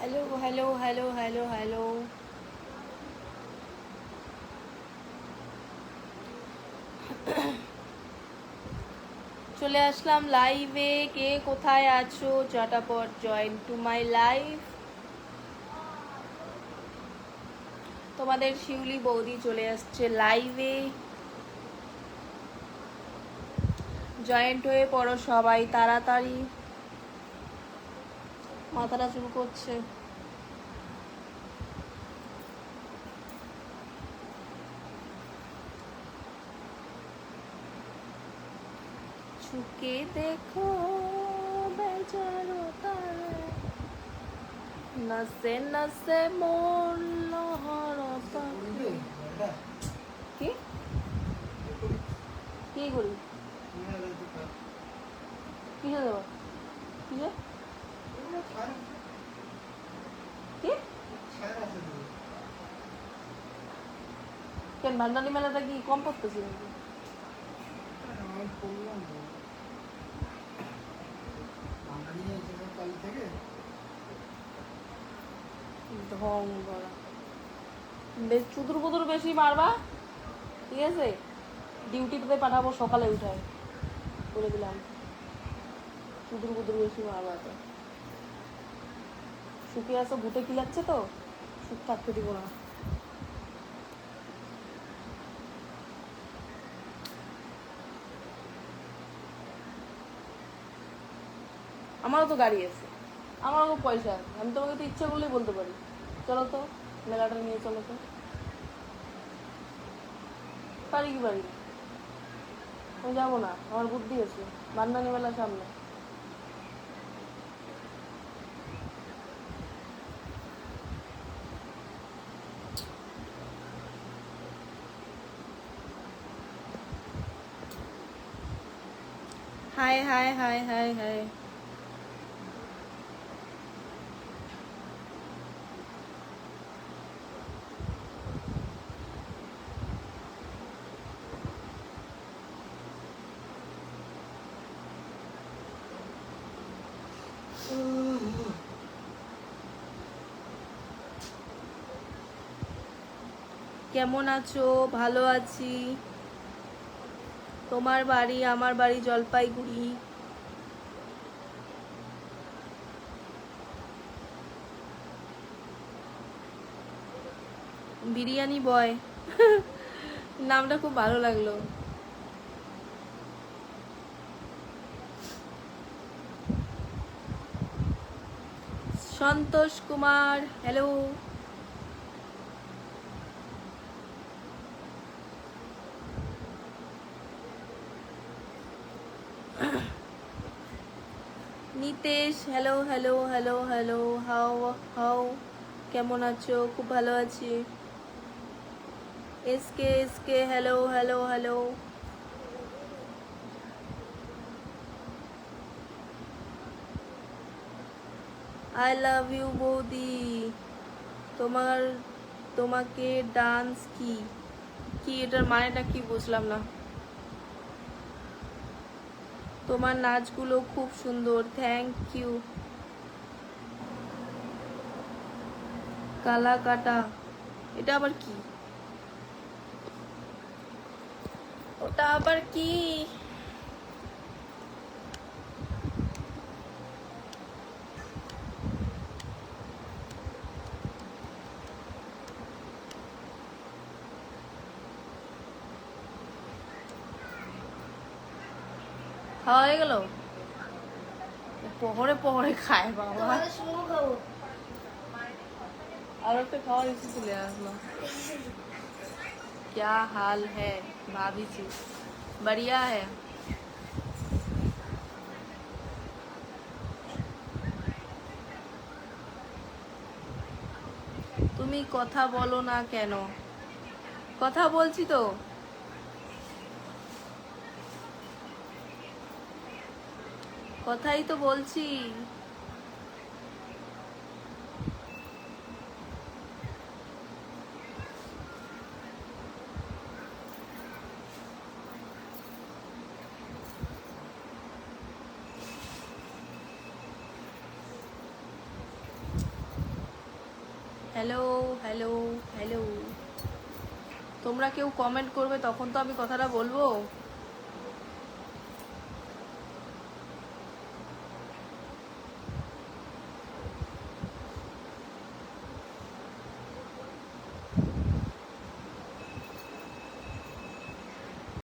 Hello hello hello hello hello. চলে আসলাম লাইভে। কে কোথায় আছো চটাপট জয়েন টু মাই লাইভ। তোমাদের শিউলি বৌদি চলে আসছে লাইভে। জয়েন্ট হয়ে পড়ো সবাই তাড়াতাড়ি। মাথাটা চুল করছে। ছুকে দেখো বেচারো তারে, নসে নসে মন লহরতা। কি কি করি কিসে দেবো কিসে কি কেন ভান্ডারি মেলাটা কি কম পড়তেছি নাকি? ঢং করা বেশ চুদুর বুদুর বেশি মারবা, ঠিক আছে? ডিউটিতে পাঠাবো সকালে উঠায়, বলে দিলাম। চুদুর বুদুর বেশি মারবা তো। শুকিয়ে আসো, ভুটে কিলাচ্ছে তো, সুখ থাকতে দিব না। আমারও তো গাড়ি আছে, আমারও তো পয়সা আছে, আমি তোমাকে তো ইচ্ছা করলেই বলতে পারি চলো তো মেলাটা নিয়ে চলো তো। পারি কি পারি না? আমি যাবো না, আমার বুদ্ধি আছে। বান্দানি মেলার সামনে। High high high high high. কেমন আছো? ভালো আছি। তোমার বাড়ি? আমার বাড়ি জলপাইগুড়ি। বিরিয়ানি বয় নামটা খুব ভালো লাগলো। Santosh Kumar hello. Nitesh hello hello hello hello. How how, কেমন আছো? খুব ভালো আছি। SK SK hello hello hello. I love you বৌদি। তোমার তোমাকে ডান্স কি কি এটার মানেটা কি বুঝলাম না। তোমার নাচগুলো খুব সুন্দর, থ্যাংক ইউ। কালা কাটা, এটা আবার কি? ওটা আবার কি? খাওয়া হয়ে গেল? পহরে পহরে খায় বাবা। আর একটা খাওয়ার ইচ্ছে চলে আসলো। क्या हाल है भाभी जी? बढ़िया है। তুমি কথা বলো না কেন? কথা বলছি তো। কথাই তো বলছি। হ্যালো হ্যালো হ্যালো, তোমরা কেউ কমেন্ট করবে তখন তো আমি কথাটা বলবো।